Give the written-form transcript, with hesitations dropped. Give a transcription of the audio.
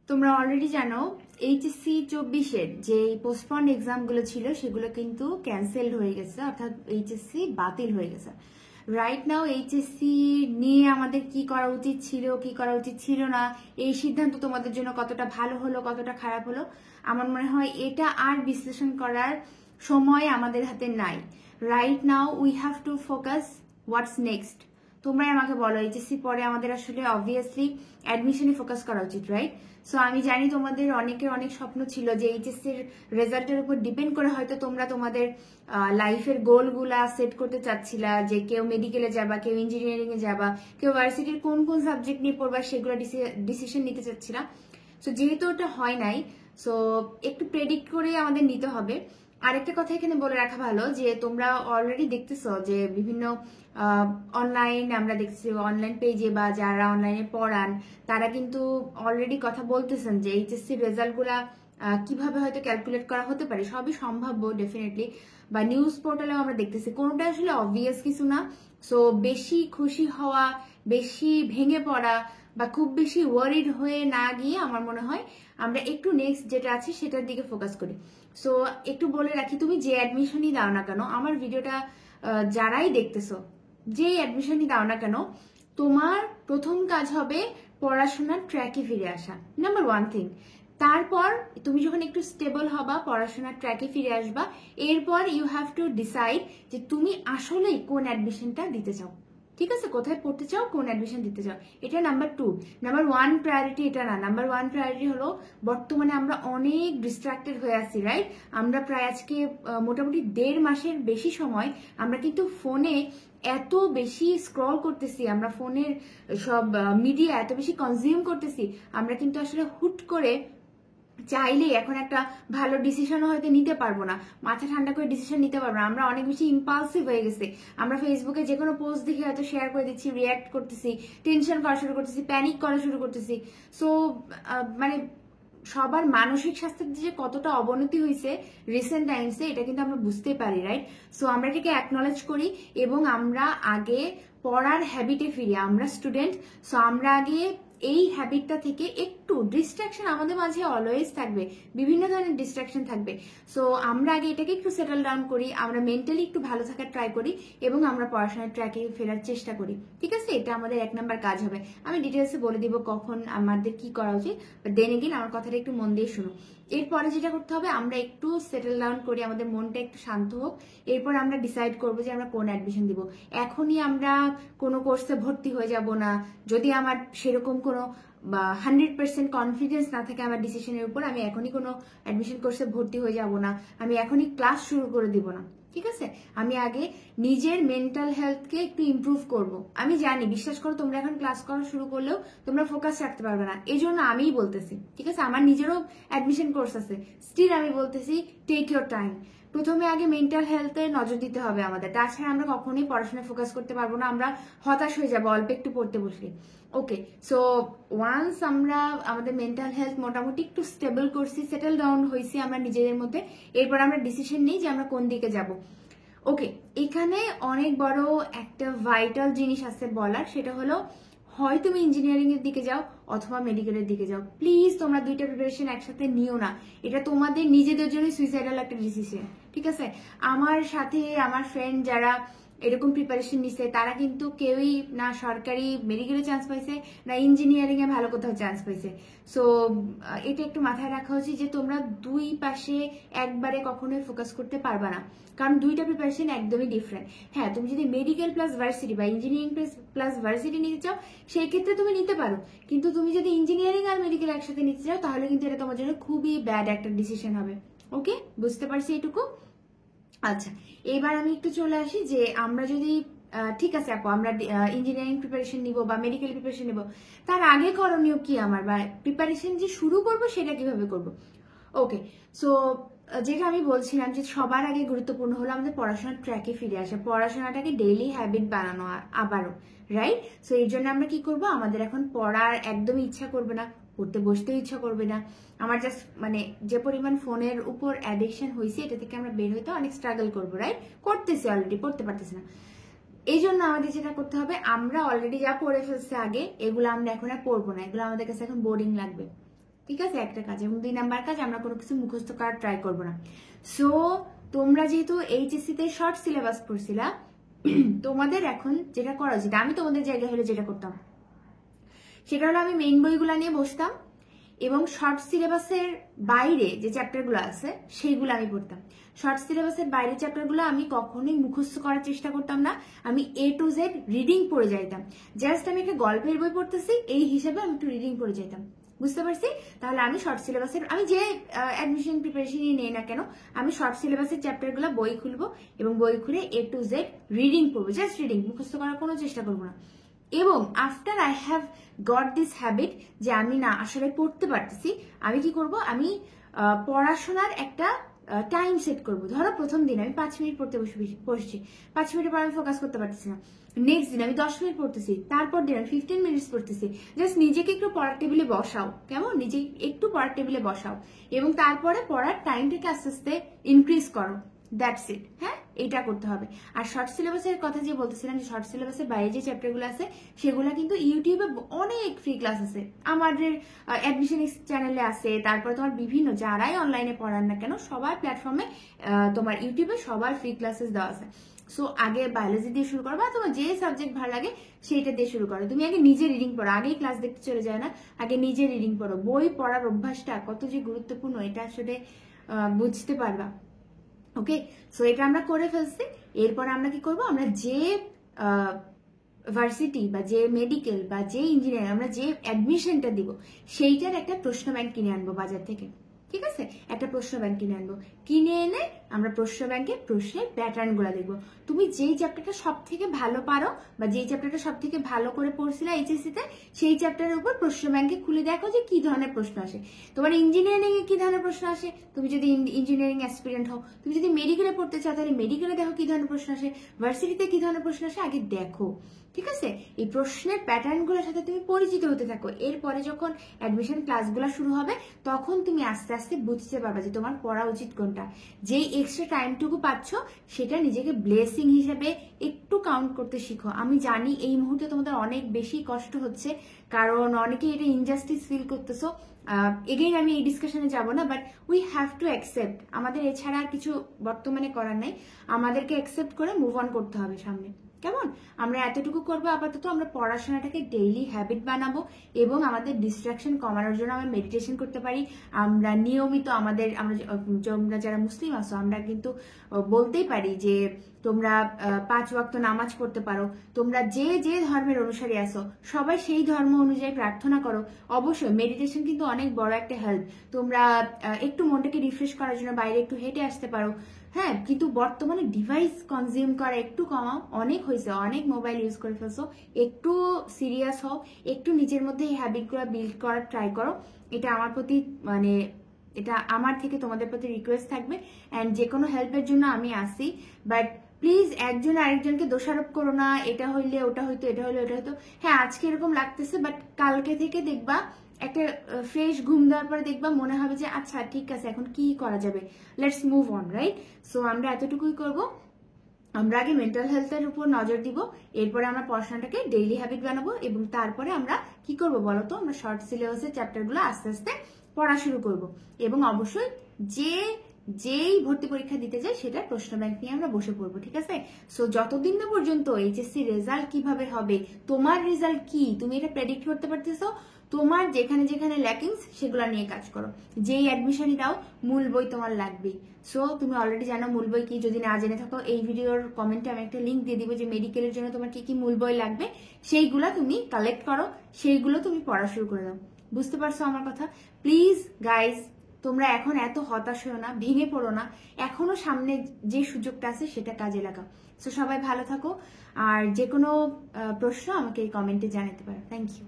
তোমরা অলরেডি জানো এইচএসসি 24-এর যে পোস্টপন্ড এক্সামগুলো ছিল সেগুলো কিন্তু ক্যান্সেলড হয়ে গেছে, অর্থাৎ এইচএসসি বাতিল হয়ে গেছে। রাইট নাও এইচএসসি নিয়ে আমাদের কি করা উচিত ছিল, কি করা উচিত ছিল না, এই সিদ্ধান্ত তোমাদের জন্য কতটা ভালো হলো, কতটা খারাপ হলো, আমার মনে হয় এটা আর বিশ্লেষণ করার সময় আমাদের হাতে নাই। Right now we have to focus what's next. তোমরাই আমাকে বলো, এইচএসসি পরে আমাদের আসলে অবভিয়াসলি অ্যাডমিশনে ফোকাস করা উচিত, রাইট? সো আমি জানি তোমাদের অনেকের অনেক স্বপ্ন ছিল যে এইচএসসির রেজাল্টের উপর ডিপেন্ড করে হয়তো তোমরা তোমাদের লাইফের গোলগুলা সেট করতে চাচ্ছিলা, যে কেউ মেডিকেলে যাবা, কেউ ইঞ্জিনিয়ারিং এ যাবা, কেউ ভার্সিটির কোন কোন সাবজেক্ট নিয়ে পড়বা সেগুলো ডিসিশন নিতে চাচ্ছিলা। সো যেহেতু ওটা হয় নাই, সো একটু প্রেডিক্ট করে আমাদের নিতে হবে। আরেকটা কথা এখানে বলে রাখা ভালো যে তোমরা অলরেডি দেখতেছো যে বিভিন্ন অনলাইন, আমরা দেখছি অনলাইন পেজে বা যারা অনলাইনে পড়ান তারা কিন্তু অলরেডি কথা বলতেছেন যে এইচএসসি রেজাল্টগুলা কিভাবে হয়তো ক্যালকুলেট করা হতে পারে, সবই সম্ভাব্য ডেফিনেটলি, বা নিউজ পোর্টালেও আমরা দেখতেছি, কোনোটা আসলে অবভিয়াস কিছু না। সো বেশি খুশি হওয়া, বেশি ভেঙে পড়া বা খুব বেশি ওয়ারিড হয়ে না গিয়ে আমার মনে হয় আমরা একটু নেক্সট যেটা আছে সেটার দিকে ফোকাস করি। সো একটু বলে রাখি, তুমি যে অ্যাডমিশনই দাও না কেন, আমার ভিডিওটা যারাই দেখতেছো, যে অ্যাডমিশনই দাও না কেন, তোমার প্রথম কাজ হবে পড়াশোনার ট্র্যাকে ফিরে আসা, নাম্বার ওয়ান থিং। তারপর তুমি যখন একটু স্টেবল হবা, পড়াশোনার ট্র্যাকে ফিরে আসবা, এরপর ইউ হ্যাভ টু ডিসাইড যে তুমি আসলেই কোন অ্যাডমিশনটা দিতে চাও। ঠিক আছে, কোথায় পড়তে চাও, কোন অ্যাডমিশন দিতে চাও, এটা number two. Number one priority এটা না। নাম্বার ওয়ান প্রায়োরিটি হলো বর্তমানে আমরা অনেক ডিস্ট্রাক্টেড হয়ে আছি, রাইট? আমরা প্রায় আজকে মোটামুটি 1.5 মাসের বেশি সময় আমরা কিন্তু ফোনে এত বেশি স্ক্রল করতেছি, আমরা ফোনের সব মিডিয়া এত বেশি কনজিউম করতেছি, আমরা কিন্তু আসলে হুট করে চাইলেই এখন একটা ভালো ডিসিশনও হয়তো নিতে পারবো না, মাথা ঠান্ডা করে ডিসিশন নিতে পারবো না। আমরা অনেক বেশি ইম্পালসিভ হয়ে গেছি, আমরা ফেসবুকে যে কোনো পোস্ট দেখে হয়তো শেয়ার করে দিচ্ছি, রিয়াক্ট করতেছি, টেনশন করা শুরু করতেছি, প্যানিক করা শুরু করতেছি। সো মানে সবার মানসিক স্বাস্থ্যের যে কতটা অবনতি হয়েছে রিসেন্ট টাইমসে, এটা কিন্তু আমরা বুঝতে পারি, রাইট? সো আমরা এটাকে অ্যাকনলেজ করি এবং আমরা আগে পড়ার হ্যাবিটে ফিরি। আমরা স্টুডেন্ট, সো আমরা আগে এই হ্যাবিটটা থেকে একটু, ডিস্ট্রাকশন আমাদের মাঝে অলওয়েজ থাকবে, বিভিন্ন ধরনের ডিস্ট্রাকশন থাকবে। সো আমরা আগে এটাকে একটু সেটেল ডাউন করি, আমরা মেন্টালি একটু ভালো থাকার ট্রাই করি এবং আমরা পড়াশোনার ট্র্যাকে ফেরার চেষ্টা করি। ঠিক আছে, এটা আমাদের 1 নাম্বার কাজ হবে। আমি ডিটেলসে বলে দিব কখন আমাদের কি করা উচিত, বাট দেন এগেইন আমার কথাটা একটু মন দিয়ে শুনো। এরপরে যেটা করতে হবে, আমরা একটু সেটেল ডাউন করি, আমাদের মনটা একটু শান্ত হোক, এরপর আমরা ডিসাইড করবো যে আমরা কোন অ্যাডমিশন দিব। এখনই আমরা কোনো কোর্সে ভর্তি হয়ে যাব না, যদি আমার সেরকম কোনো 100% কনফিডেন্স না থাকে আমার ডিসিশনের উপর, আমি এখনই কোনো অ্যাডমিশন কোর্সে ভর্তি হয়ে যাব না, আমি এখনই ক্লাস শুরু করে দিব না। ঠিক আছে, আমি আগে নিজের মেন্টাল হেলথকে একটু ইমপ্রুভ করব। আমি জানি, বিশ্বাস করো, তোমরা এখন ক্লাস করা শুরু করলেও তোমরা ফোকাস রাখতে পারবে না, এই জন্য আমিই বলতেছি। ঠিক আছে, আমার নিজেরও অ্যাডমিশন কোর্স আছে, স্টিল আমি বলতেছি টেক ইউর টাইম। প্রথমে আগে মেন্টাল হেলথে নজর দিতে হবে আমাদের, তাছাড়া আমরা কখনোই পড়াশোনায় ফোকাস করতে পারবো না, আমরা হতাশ হয়ে যাবো অল্প একটু পড়তে বসলে। ওকে, সো ওয়ান্স আমরা আমাদের মেন্টাল হেলথ মোটামুটি একটু স্টেবল করছি, সেটেল ডাউন হয়েছি আমরা নিজেদের মধ্যে, এরপর আমরা ডিসিশন নিই যে আমরা কোন দিকে যাব। ওকে, এখানে অনেক বড় একটা ভাইটাল জিনিস আছে বলার, সেটা হলো হয় তুমি ইঞ্জিনিয়ারিং এর দিকে যাও অথবা মেডিকেলের দিকে যাও। প্লিজ তোমরা দুইটা প্রিপারেশন একসাথে নিও না, এটা তোমাদের নিজেদের জন্য সুইসাইডাল একটা ডিসিশন। ঠিক আছে, আমার সাথে আমার ফ্রেন্ড যারা এরকম প্রিপারেশন নিছে তারা কিন্তু কেউই না সরকারি মেডিকেলে চান্স পাইছে, না ইঞ্জিনিয়ারিং এ ভালো কোথাও চান্স পাইছে। সো এটা একটু মাথায় রাখা উচিত যে তোমরা দুই পাশে একবারে কখনোই ফোকাস করতে পারবা না, কারণ দুইটা প্রিপারেশন একদমই ডিফারেন্ট। হ্যাঁ, তুমি যদি মেডিকেল প্লাস ভার্সিটি বা ইঞ্জিনিয়ারিং প্লাস ভার্সিটি নিতে চাও সেই ক্ষেত্রে তুমি নিতে পারো, কিন্তু তুমি যদি ইঞ্জিনিয়ারিং আর মেডিকেল একসাথে নিতে চাও তাহলে কিন্তু এটা তোমার জন্য খুবই ব্যাড একটা ডিসিশন হবে। ওকে, বুঝতে পারছি এটুকু? আচ্ছা, এবার আমি একটু চলে আসি যে আমরা যদি ঠিক আছে আপু, আমরা ইঞ্জিনিয়ারিং প্রিপারেশন নিব বা মেডিকেল প্রিপারেশন নিব, তার আগে করণীয় কি আমার, বা প্রিপারেশন যে শুরু করব সেটা কিভাবে করব? ওকে, সো যেটা আমি বলছিলাম যে সবার আগে গুরুত্বপূর্ণ হলো আমাদের পড়াশোনার ট্র্যাকে ফিরে আসা, পড়াশোনাটাকে ডেইলি হ্যাবিট বানানো আবারও, রাইট? সো এর জন্য আমরা কি করব, আমাদের এখন পড়ার একদমই ইচ্ছা করবে না, পড়তে বসতেও ইচ্ছা করবে না, আমার জাস্ট মানে যে পরিমাণ ফোনের উপর অ্যাডিকশন হয়েছে এটা থেকে আমরা বের হইতে অনেক স্ট্রাগল করবো, রাইট? করতেছি অলরেডি, পড়তে পারতেছি না। এই জন্য আমাদের যেটা করতে হবে, আমরা অলরেডি যা পড়ে ফেলছে আগে, এগুলো আমরা এখন আর পড়বো না, এগুলো আমাদের কাছে এখন বোরিং লাগবে। ঠিক আছে, একটা কাজ। এবং 2 নাম্বার কাজ, আমরা কোনো কিছু মুখস্থ করার ট্রাই করবো না। সো তোমরা যেহেতু এইচএসসি তে শর্ট সিলেবাস পড়ছিলা, তোমাদের এখন যেটা করা উচিত, আমি তোমাদের জায়গায় হলে যেটা করতাম সেটা হলো আমি মেইন বইগুলো নিয়ে বসতাম এবং শর্ট সিলেবাসের বাইরে যে চ্যাপ্টারগুলো আছে সেইগুলো আমি পড়তাম। শর্ট সিলেবাসের বাইরে চ্যাপ্টারগুলো আমি কখনোই মুখস্থ করার চেষ্টা করতাম না, আমি A to Z রিডিং পড়ে যাইতাম। জাস্ট আমি একটা গল্পের বই পড়তেছি এই হিসাবে আমি একটু রিডিং পড়ে যাইতাম, বুঝতে পারছি? তাহলে আমি শর্ট সিলেবাসের, আমি যে অ্যাডমিশন প্রিপারেশনই নেই না কেন, আমি শর্ট সিলেবাসের চ্যাপ্টারগুলো বই খুলবো এবং বই খুলে A to Z রিডিং পড়বো, জাস্ট রিডিং, মুখস্থ করার কোনো চেষ্টা করবো না। এবং after I have got this habit যে আমি না আসলে পড়তে পারতেছি, আমি কি করব, আমি পড়াশোনার একটা টাইম সেট করব। ধরো প্রথম দিন আমি 5 মিনিট পড়তে বসছি, 5 মিনিটের পর আমি ফোকাস করতে পারতেছি না। নেক্সট দিন আমি 10 মিনিট পড়তেছি, তারপর দিন আমি 15 মিনিটস পড়তেছি। জাস্ট নিজেকে একটু পড়ার টেবিলে বসাও, কেমন, নিজে একটু পড়ার টেবিলে বসাও এবং তারপরে পড়ার টাইমটাকে আস্তে আস্তে ইনক্রিজ করো। That's it. হ্যাঁ, এটা করতে হবে। আর শর্ট সিলেবাসের কথা যে বলতেছিলাম, যে শর্ট সিলেবাসের বাইরে যে চ্যাপ্টারগুলো আছে সেগুলো কিন্তু ইউটিউবে অনেক ফ্রি ক্লাস আছে, আমাদের অ্যাডমিশন চ্যানেলে আছে, তারপরে তোমার বিভিন্ন যারাই অনলাইনে পড়ান না কেন সবার প্ল্যাটফর্মে তোমার ইউটিউবে সবার ফ্রি ক্লাসেস দেওয়া আছে। সো আগে বায়োলজি দিয়ে শুরু করো বা তোমার যে সাবজেক্ট ভালো লাগে সেইটা দিয়ে শুরু করো। তুমি আগে নিজে রিডিং পড়ো, আগেই ক্লাস দেখতে চলে যায় না, আগে নিজে রিডিং পড়ো। বই পড়ার অভ্যাসটা কত যে গুরুত্বপূর্ণ এটা আসলে বুঝতে পারবা। ওকে, সো এটা আমরা করে ফেলছি। এরপর আমরা কি করব, আমরা যে ভার্সিটি বা যে মেডিকেল বা যে ইঞ্জিনিয়ার আমরা যে অ্যাডমিশনটা দিব সেইটার একটা প্রশ্ন ব্যাংক কিনে আনবো বাজার থেকে। ঠিক আছে, একটা প্রশ্ন ব্যাংক কিনে আনবো, কিনে এনে আমরা প্রশ্ন ব্যাংকে প্রশ্নের প্যাটার্ন গুলা দেখবো। তুমি যেই চ্যাপ্টারটা সব থেকে ভালো পারো বা যেই চ্যাপ্টারটা সব থেকে ভালো করে পড়ছিলে এইচএসসি তে, সেই চ্যাপ্টারের উপর প্রশ্ন ব্যাংকে খুলে দেখো যে কি ধরনের প্রশ্ন আসে। তোমার ইঞ্জিনিয়ারিং এ কি ধরনের প্রশ্ন আসে, তুমি যদি ইঞ্জিনিয়ারিং অ্যাসপিরেন্ট হও, তুমি যদি মেডিকেলে পড়তে চাও তাহলে মেডিকেলে দেখো কি ধরনের প্রশ্ন আসে, ভার্সিটিতে কি ধরনের প্রশ্ন আসে আগে দেখো। ঠিক আছে, এই প্রশ্নের প্যাটার্নগুলোর সাথে তুমি পরিচিত হতে থাকো। এরপরে যখন অ্যাডমিশন ক্লাসগুলো শুরু হবে তখন তুমি আস্তে আস্তে বুঝতে পারবে যে তোমার পড়া উচিত কোনটা। যেই এক্সট্রা টাইমটুকু পাচ্ছ সেটা নিজেকে ব্লেসিং হিসেবে একটু কাউন্ট করতে শিখো। আমি জানি এই মুহূর্তে তোমাদের অনেক বেশি কষ্ট হচ্ছে, কারণ অনেকেই এটা ইনজাস্টিস ফিল করতেছো। এগেইন আমি এই ডিসকাশনে যাব না, but we have to accept, আমাদের এছাড়া আর কিছু বর্তমানে করার নাই, আমাদেরকে অ্যাকসেপ্ট করে মুভ অন করতে হবে সামনে। কেমন, আমরা এতটুকু করবো। আপাতত আমরা পড়াশোনাটাকে ডেইলি হ্যাবিট বানাবো এবং আমাদের ডিস্ট্রাকশন কমানোর জন্য আমরা মেডিটেশন করতে পারি। আমরা নিয়মিত আমরা যারা মুসলিম আছো আমরা কিন্তু বলতেই পারি যে তোমরা 5 ওয়াক্ত নামাজ পড়তে পারো। তোমরা যে যে ধর্মের অনুসারী আছো সবাই সেই ধর্ম অনুযায়ী প্রার্থনা করো। অবশ্যই মেডিটেশন কিন্তু অনেক বড় একটা হেল্প। তোমরা একটু মনটাকে রিফ্রেশ করার জন্য বাইরে একটু হেঁটে আসতে পারো। হ্যাঁ, কিন্তু বর্তমানে ডিভাইস কনজিউম করা একটু কমাও, অনেক হয়েছে, অনেক মোবাইল ইউজ করে ফেলছো, একটু সিরিয়াস হও, একটু নিজের মধ্যে এই হ্যাবিটগুলো বিল্ড করার ট্রাই করো। এটা আমার প্রতি এটা আমার থেকে তোমাদের প্রতি রিকোয়েস্ট থাকবে। অ্যান্ড যে কোনো হেল্পের জন্য আমি আসি, বাট প্লিজ একজন আরেকজনকে দোষারোপ করো না, এটা হইলে ওটা হইতো, এটা হইলে ওটা হইতো। হ্যাঁ, আজকে এরকম লাগতেছে, বাট কালকে থেকে দেখবা একটা ফ্রেশ ঘুম দেওয়ার পরে দেখবা মনে হবে যে আচ্ছা ঠিক আছে এখন কি করা যাবে, let's move on, right? So আমরা এতটুকুই করব। আমরা আগে মেন্টাল হেলথের উপর নজর দিব, এরপরে আমরা পড়াশোনাটাকে ডেইলি হ্যাবিট বানাবো এবং তারপরে আমরা কি করব বলতো, আমরা শর্ট সিলেবাসের চ্যাপ্টারগুলো আস্তে আস্তে পড়া শুরু করব। এবং অবশ্যই যেই ভর্তি পরীক্ষা দিতে যায় সেটা প্রশ্ন ব্যাংক নিয়ে আমরা বসে পড়বো। ঠিক আছে, সো যতদিন না পর্যন্ত এইচএসসি রেজাল্ট কিভাবে হবে, তোমার রেজাল্ট কি তুমি এটা প্রেডিক্ট করতে পারতেছো, তোমার যেখানে যেখানে ল্যাকিংস সেগুলো নিয়ে কাজ করো। যেই অ্যাডমিশনই দাও মূল বই তোমার লাগবে। সো তুমি অলরেডি জানো মূল বই কি, যদি না জেনে থাকো এই ভিডিওর কমেন্টে আমি একটা লিঙ্ক দিয়ে দিব যে মেডিকেলের জন্য তোমার কি কি মূল বই লাগবে, সেইগুলো তুমি কালেক্ট করো, সেইগুলো তুমি পড়া শুরু করে দাও। বুঝতে পারছো আমার কথা? প্লিজ গাইজ, তোমরা এখন এত হতাশ হও না, ভেঙে পড়ো না, এখনো সামনে যে সুযোগটা আছে সেটা কাজে লাগাও। সো সবাই ভালো থাকো, আর যে কোনো প্রশ্ন আমাকে এই কমেন্টে জানাতে পারো। Thank you.